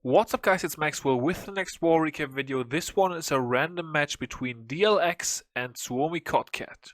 What's up guys, it's Maxwell with the next war recap video. This one is a random match between DLX and Suomi Kotkat.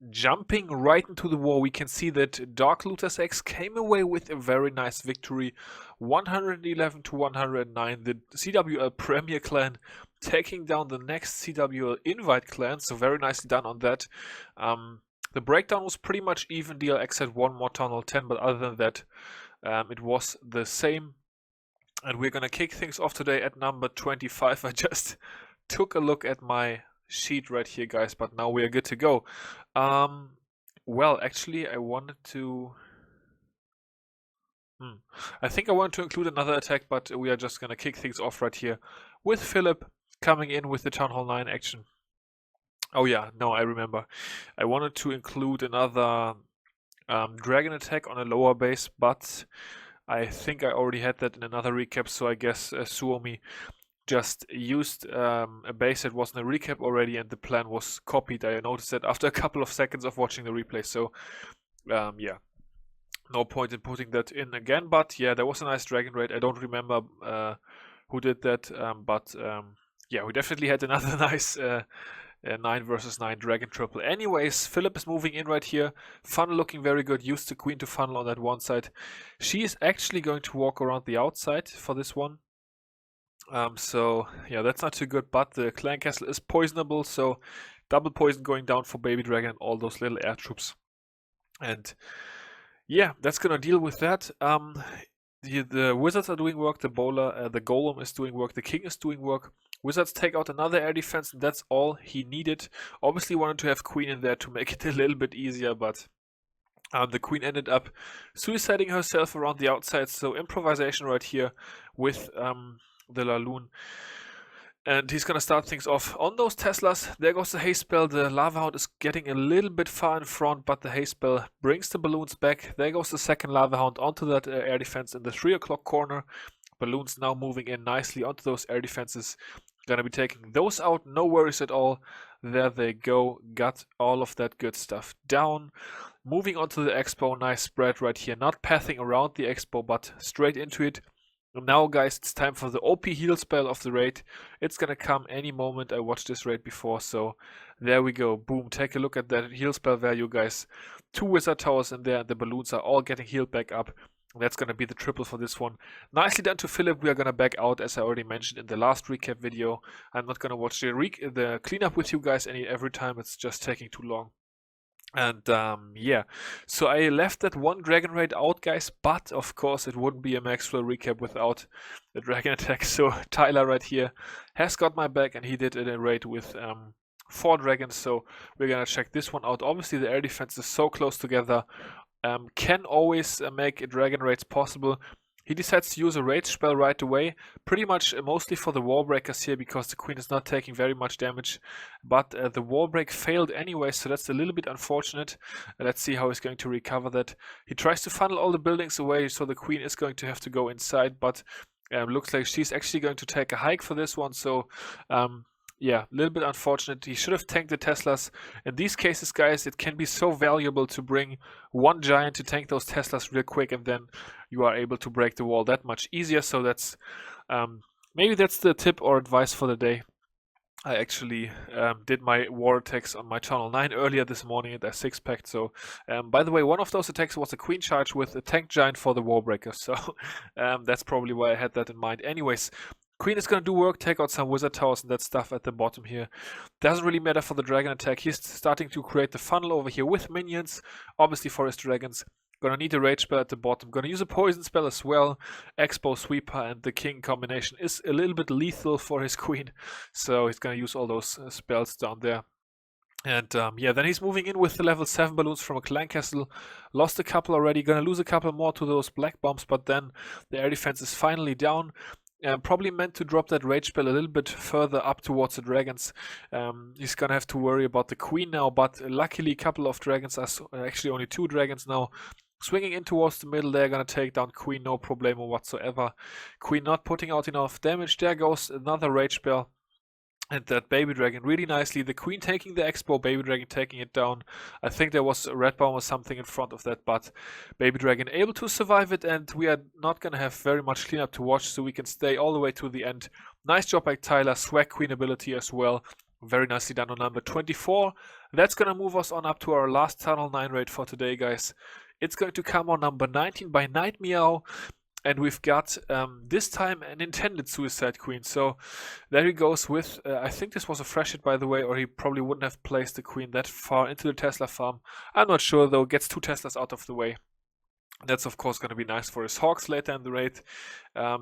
Jumping right into the war, we can see that Dark Looters X came away with a very nice victory, 111 to 109. The CWL Premier Clan taking down the next CWL Invite Clan, so very nicely done on that. The breakdown was pretty much even. DLX had one more Tunnel 10, but other than that, it was the same. And we're gonna kick things off today at number 25. I just took a look at my sheet right here, guys, but now we are good to go. Well, actually, I wanted to... I think I want to include another attack, but we are just gonna kick things off right here with Philip coming in with the Town Hall 9 action. Oh yeah, no, I remember. I wanted to include another dragon attack on a lower base, but I think I already had that in another recap, so I guess Suomi just used a base that was in a recap already and the plan was copied. I noticed that after a couple of seconds of watching the replay, so yeah. No point in putting that in again, but yeah, there was a nice dragon raid. I don't remember who did that, but yeah, we definitely had another nice 9 versus 9 dragon triple. Anyways, Philip is moving in right here. Funnel looking very good. Used the queen to funnel on that one side. She is actually going to walk around the outside for this one. So yeah, that's not too good, but the clan castle is poisonable, so double poison going down for baby dragon and all those little air troops. And yeah, that's gonna deal with that. The wizards are doing work, the bowler, the golem is doing work, the king is doing work. Wizards take out another air defense, and that's all he needed. Obviously wanted to have queen in there to make it a little bit easier, but the queen ended up suiciding herself around the outside, so improvisation right here with the Laloon. And he's gonna start things off on those Teslas. There goes the haste spell. The lava hound is getting a little bit far in front, but the haste spell brings the balloons back. There goes the second lava hound onto that air defense in the 3 o'clock corner. Balloons now moving in nicely onto those air defenses. Gonna be taking those out, no worries at all. There they go, got all of that good stuff down. Moving on to the expo, nice spread right here. Not pathing around the expo, but straight into it. Now guys, it's time for the OP heal spell of the raid. It's gonna come any moment. I watched this raid before, so there we go. Boom, take a look at that heal spell value, guys. 2 wizard towers in there and the balloons are all getting healed back up. That's gonna be the triple for this one. Nicely done to Philip. We are gonna back out, as I already mentioned in the last recap video. I'm not gonna watch the cleanup with you guys every time. It's just taking too long. And yeah, so I left that one dragon raid out, guys, but of course it wouldn't be a Maxwell recap without the dragon attack. So Tyler right here has got my back, and he did a raid with 4 dragons, so we're gonna check this one out. Obviously the air defense is so close together, can always make dragon raids possible. He decides to use a rage spell right away, pretty much mostly for the wall breakers here, because the queen is not taking very much damage, but the wall break failed anyway, so that's a little bit unfortunate. Let's see how he's going to recover that. He tries to funnel all the buildings away, so the queen is going to have to go inside, but looks like she's actually going to take a hike for this one, so yeah, a little bit unfortunate. He should have tanked the Teslas. In these cases, guys, it can be so valuable to bring one giant to tank those Teslas real quick, and then you are able to break the wall that much easier. So that's maybe that's the tip or advice for the day. I actually did my war attacks on my Channel 9 earlier this morning at a 6-pack. So, by the way, one of those attacks was a queen charge with a tank giant for the wall breaker. So that's probably why I had that in mind. Anyways, queen is going to do work, take out some wizard towers and that stuff at the bottom here. Doesn't really matter for the dragon attack. He's starting to create the funnel over here with minions, obviously for his dragons. Gonna need a rage spell at the bottom. Gonna use a poison spell as well. Expo, sweeper, and the king combination is a little bit lethal for his queen. So he's gonna use all those spells down there. And yeah, then he's moving in with the level 7 balloons from a clan castle. Lost a couple already. Gonna lose a couple more to those black bombs, but then the air defense is finally down. Probably meant to drop that rage spell a little bit further up towards the dragons. He's gonna have to worry about the queen now, but luckily a couple of dragons are actually only 2 dragons now. Swinging in towards the middle, they're gonna take down queen, no problemo whatsoever. Queen not putting out enough damage. There goes another rage spell. And that baby dragon really nicely. The queen taking the expo, baby dragon taking it down. I think there was a red bomb or something in front of that, but baby dragon able to survive it, and we are not gonna have very much cleanup to watch, so we can stay all the way to the end. Nice job by Tyler, swag queen ability as well. Very nicely done on number 24. That's gonna move us on up to our last Tunnel 9 raid for today, guys. It's going to come on number 19 by Night Meow. And we've got, this time, an intended Suicide Queen. So there he goes with, I think this was a fresh hit, by the way, or he probably wouldn't have placed the Queen that far into the Tesla farm. I'm not sure, though. Gets 2 Teslas out of the way. That's, of course, going to be nice for his Hawks later in the raid,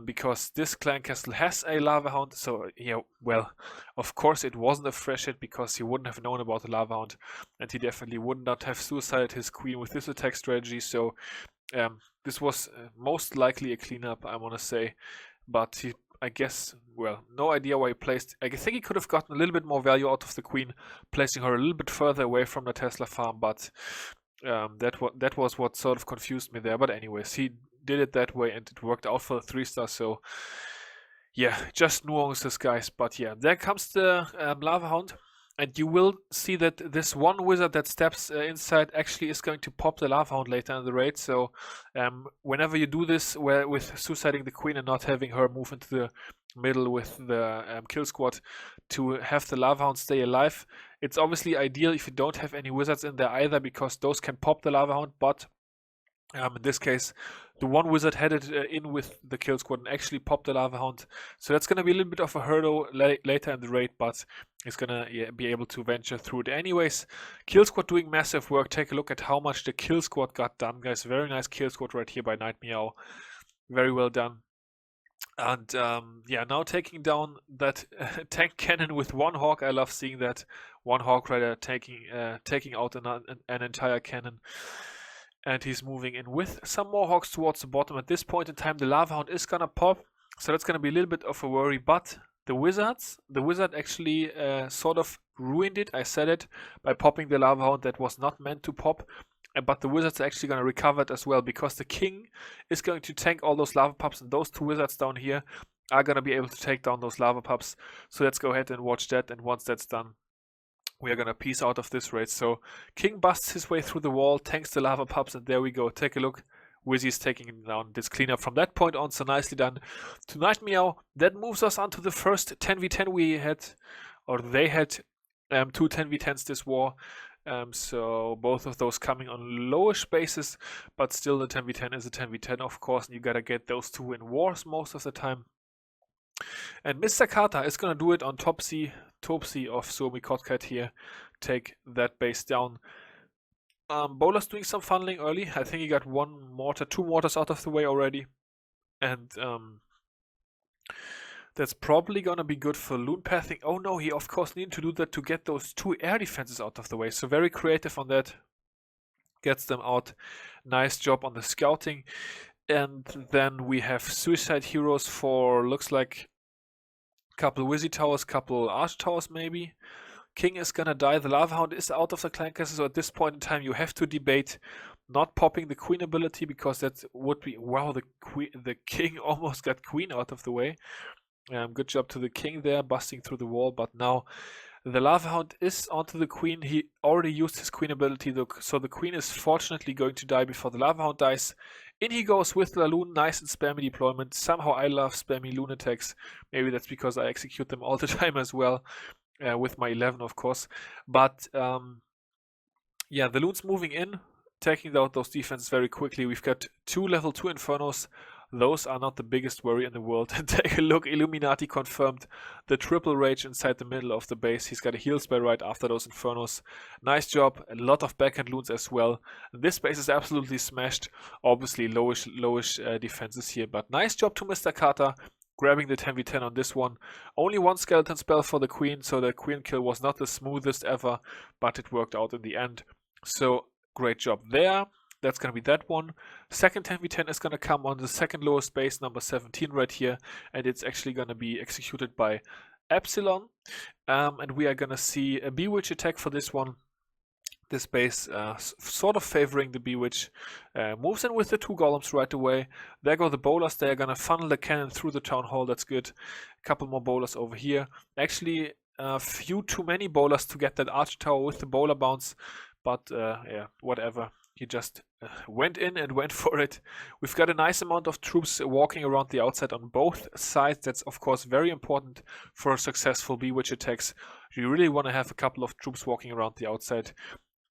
because this clan castle has a Lava Hound. So, yeah, well, of course it wasn't a fresh hit, because he wouldn't have known about the Lava Hound, and he definitely would not have suicided his Queen with this attack strategy. So this was most likely a cleanup, I want to say, but he, I guess, well, no idea why he placed. I think he could have gotten a little bit more value out of the Queen, placing her a little bit further away from the Tesla farm, but that was what sort of confused me there. But anyways, he did it that way, and it worked out for the 3-star. So yeah, just nuances, guys. But yeah, there comes the Lava Hound. And you will see that this one wizard that steps inside actually is going to pop the Lava Hound later in the raid. So whenever you do this with suiciding the Queen and not having her move into the middle with the kill squad to have the Lava Hound stay alive, it's obviously ideal if you don't have any wizards in there either, because those can pop the Lava Hound. But in this case, the one wizard headed in with the kill squad and actually popped the Lava Hound. So that's going to be a little bit of a hurdle later in the raid, but he's going to be able to venture through it anyways. Kill squad doing massive work. Take a look at how much the kill squad got done, guys. Very nice kill squad right here by Night Meow. Very well done. And yeah, now taking down that tank cannon with one hawk. I love seeing that. One hawk rider taking out an entire cannon. And he's moving in with some more hawks towards the bottom. At this point in time, the Lava Hound is gonna pop, so that's gonna be a little bit of a worry. But the wizard actually sort of ruined it. I said it, by popping the Lava Hound that was not meant to pop. But the wizard's actually gonna recover it as well, because the king is going to tank all those lava pups, and those 2 wizards down here are gonna be able to take down those lava pups. So let's go ahead and watch that. And once that's done, we are gonna piece out of this raid. So King busts his way through the wall, tanks the lava pups, and there we go. Take a look. Wizzy's taking him down. This cleanup from that point on, so nicely done to Night Meow. That moves us on to the first 10v10 we had, or they had 2 10v10s this war. So both of those coming on lowish bases, but still the 10v10 is a 10v10, of course, and you gotta get those 2 in wars most of the time. And Mr. Carter is gonna do it on Topsy of Suomi Kotkat here. Take that base down. Bowler's doing some funneling early. I think he got 1 mortar, 2 mortars out of the way already. And that's probably gonna be good for loon pathing. Oh no, he of course needed to do that to get those 2 air defenses out of the way. So very creative on that. Gets them out. Nice job on the scouting. And then we have Suicide Heroes for, looks like, couple Wizzy Towers, couple Arch Towers maybe. King is gonna die. The Lava Hound is out of the clan castle, so at this point in time you have to debate not popping the Queen ability, because that would be, wow, the King almost got Queen out of the way. Good job to the King there, busting through the wall. But now the Lava Hound is onto the Queen. He already used his Queen ability, though, so the Queen is fortunately going to die before the Lava Hound dies. In he goes with the Loon. Nice and spammy deployment. Somehow I love spammy Loon attacks. Maybe that's because I execute them all the time as well, with my 11, of course. But yeah, the Loon's moving in, taking out those defenses very quickly. We've got 2 level 2 Infernos. Those are not the biggest worry in the world. And take a look, Illuminati confirmed the triple rage inside the middle of the base. He's got a heal spell right after those Infernos. Nice job, a lot of backhand loons as well. This base is absolutely smashed. Obviously lowish defenses here, but nice job to Mr. Carter, grabbing the 10v10 on this one. Only 1 skeleton spell for the Queen, so the Queen kill was not the smoothest ever, but it worked out in the end. So great job there. That's going to be that one. Second 10v10 is going to come on the second lowest base, number 17 right here. And it's actually going to be executed by Epsilon. And we are going to see a Bowitch attack for this one. This base sort of favoring the Bowitch. Moves in with the 2 golems right away. There go the bowlers. They're going to funnel the cannon through the town hall. That's good. A couple more bowlers over here. Actually, a few too many bowlers to get that archer tower with the bowler bounce, but yeah, whatever. He just went in and went for it. We've got a nice amount of troops walking around the outside on both sides. That's of course very important for successful Bowitch attacks. You really want to have a couple of troops walking around the outside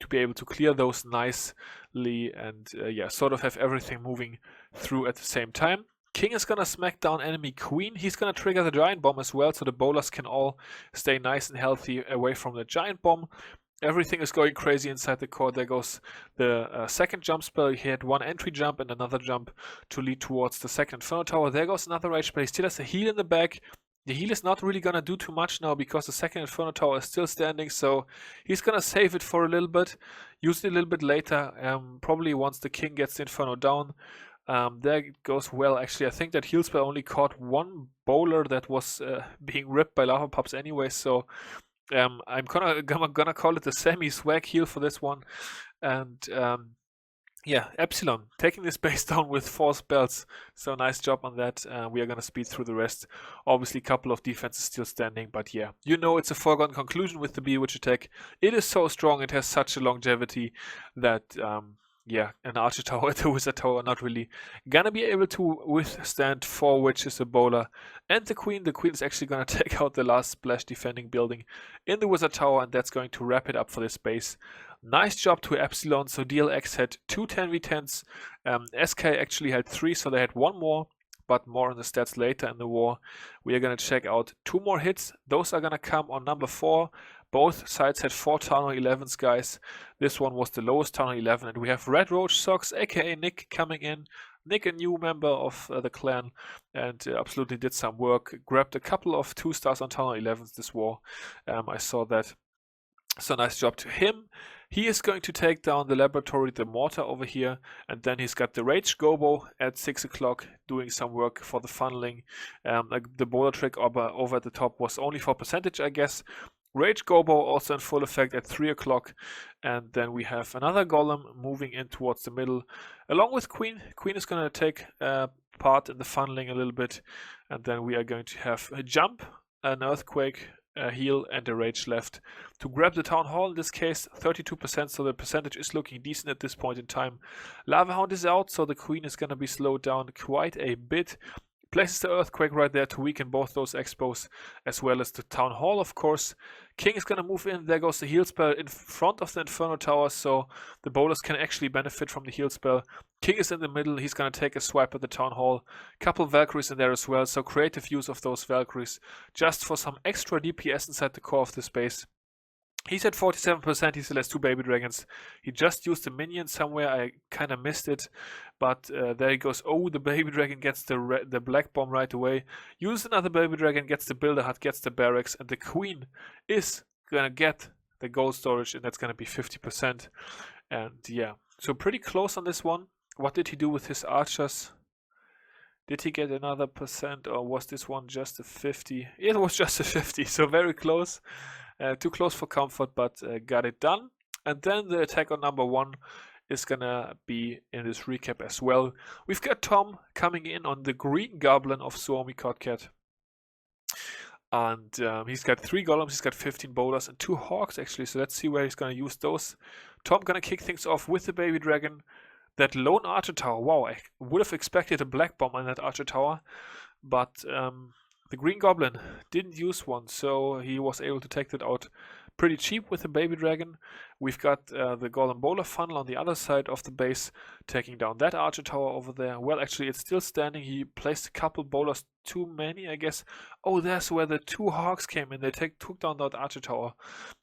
to be able to clear those nicely and yeah, sort of have everything moving through at the same time. King is gonna smack down enemy queen. He's gonna trigger the giant bomb as well, so the bowlers can all stay nice and healthy away from the giant bomb. Everything is going crazy inside the core. There goes the second jump spell. He had one entry jump and another jump to lead towards the second Inferno Tower. There goes another rage spell. He still has a heal in the back. The heal is not really gonna do too much now because the second Inferno Tower is still standing, so he's gonna save it for a little bit, use it a little bit later, probably once the king gets the Inferno down. There it goes well. Actually, I think that heal spell only caught one bowler that was being ripped by lava pups anyway, so I'm gonna call it the semi-swag heal for this one. And yeah, Epsilon taking this base down with 4 spells, so nice job on that. We are gonna speed through the rest. Obviously, a couple of defenses still standing, but yeah, you know it's a foregone conclusion with the Bowitch attack. It is so strong, it has such a longevity that yeah, an archer tower and a wizard tower are not really gonna be able to withstand 4 witches, a bowler, and the queen. The queen is actually gonna take out the last splash defending building in the wizard tower, and that's going to wrap it up for this base. Nice job to Epsilon. So DLX had 2 10v10s. SK actually had 3, so they had 1 more, but more on the stats later in the war. We are gonna check out 2 more hits. Those are gonna come on number 4. Both sides had 4 Town Hall 11s, guys. This one was the lowest Town Hall 11, and we have Red Roach Socks, aka Nick, coming in. Nick, a new member of the clan, and absolutely did some work. Grabbed a couple of 2 stars on Town Hall 11s this war. I saw that. So nice job to him. He is going to take down the laboratory, the mortar over here, and then he's got the Rage Gobo at 6 o'clock doing some work for the funneling. The bowler trick over at the top was only for percentage, I guess. Rage Gobo also in full effect at 3 o'clock, and then we have another golem moving in towards the middle along with Queen. Queen is going to take part in the funneling a little bit, and then we are going to have a jump, an earthquake, a heal, and a rage left to grab the town hall. In this case 32%, so the percentage is looking decent at this point in time. Lava Hound is out, so the Queen is going to be slowed down quite a bit. Places the earthquake right there to weaken both those expos, as well as the town hall, of course. King is gonna move in. There goes the heal spell in front of the Inferno Tower, so the bowlers can actually benefit from the heal spell. King is in the middle. He's gonna take a swipe at the town hall. Couple Valkyries in there as well, so creative use of those Valkyries just for some extra DPS inside the core of the space. He's at 47%, he still has 2 baby dragons. He just used a minion somewhere, I kind of missed it. But there he goes. Oh, the baby dragon gets the black bomb right away. Use another baby dragon, gets the builder hut, gets the barracks. And the queen is going to get the gold storage, and that's going to be 50%. And yeah, so pretty close on this one. What did he do with his archers? Did he get another percent, or was this one just a 50? It was just a 50, so very close. Too close for comfort, but got it done. And then the attack on number 1 is gonna be in this recap as well. We've got Tom coming in on the green goblin of Suomi Kotkat. And he's got 3 golems, he's got 15 bowlers, and 2 hawks actually. So let's see where he's gonna use those. Tom gonna kick things off with the baby dragon. That lone archer tower, wow, I would have expected a black bomb on that archer tower. But the green goblin didn't use one, so he was able to take that out pretty cheap with the baby dragon. We've got the golem bowler funnel on the other side of the base, taking down that archer tower over there. Well, actually, it's still standing. He placed a couple bowlers too many, I guess. Oh, there's where the 2 hawks came in. They took down that archer tower.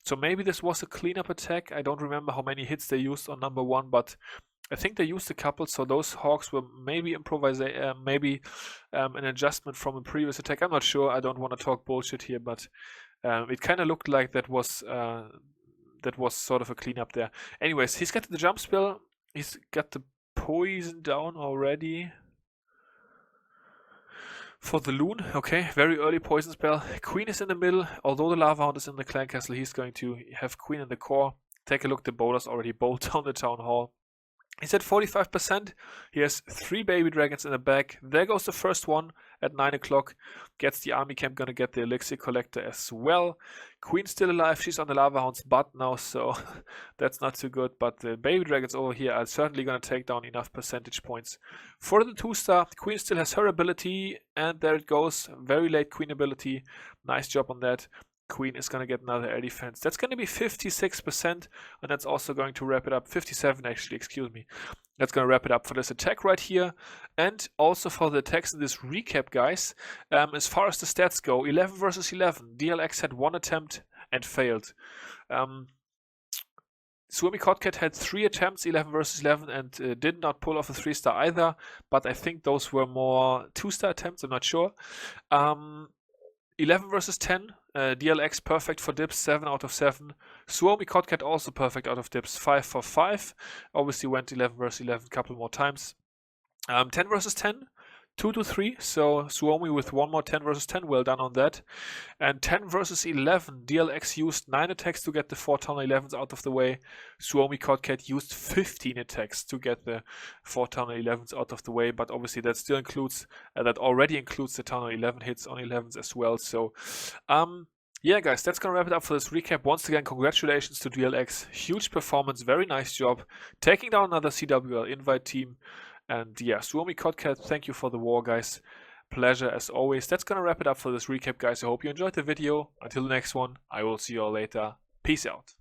So maybe this was a cleanup attack. I don't remember how many hits they used on number 1, but I think they used a couple, so those hawks were maybe maybe an adjustment from a previous attack. I'm not sure. I don't want to talk bullshit here, but it kind of looked like that was sort of a cleanup there. Anyways, he's got the jump spell. He's got the poison down already for the loon. Okay, very early poison spell. Queen is in the middle. Although the lava hound is in the clan castle, he's going to have queen in the core. Take a look. The bowlers already bowled down the town hall. He's at 45%. He has 3 baby dragons in the back. There goes the first one at 9 o'clock. Gets the army camp, gonna get the elixir collector as well. Queen's still alive. She's on the lava hound's butt now, so that's not too good. But the baby dragons over here are certainly gonna take down enough percentage points. For the 2-star, Queen still has her ability, and there it goes. Very late Queen ability. Nice job on that. Queen is going to get another air defense. That's going to be 56%, and that's also going to wrap it up. 57 actually, excuse me. That's going to wrap it up for this attack right here, and also for the attacks in this recap, guys. As far as the stats go, 11 versus 11. DLX had 1 attempt and failed. Suomi Kotkat had 3 attempts, 11 versus 11, and did not pull off a 3-star either, but I think those were more 2-star attempts, I'm not sure. 11 versus 10, DLX perfect for dips, 7 out of 7. Suomi Kotkat also perfect out of dips, 5 for 5. Obviously went 11 versus 11 a couple more times. 10 versus 10, 2 to 3. So Suomi with 1 more 10 versus 10, well done on that. And 10 versus 11, DLX used 9 attacks to get the 4 tunnel 11s out of the way. Suomi Kotkat used 15 attacks to get the 4 tunnel 11s out of the way, but obviously that still includes, that already includes the tunnel 11 hits on 11s as well. So, yeah, guys, that's gonna wrap it up for this recap. Once again, congratulations to DLX. Huge performance, very nice job. Taking down another CWL invite team. And yeah, Suomi Kotkat, thank you for the war, guys. Pleasure as always. That's gonna wrap it up for this recap, guys. I hope you enjoyed the video. Until the next one, I will see you all later. Peace out.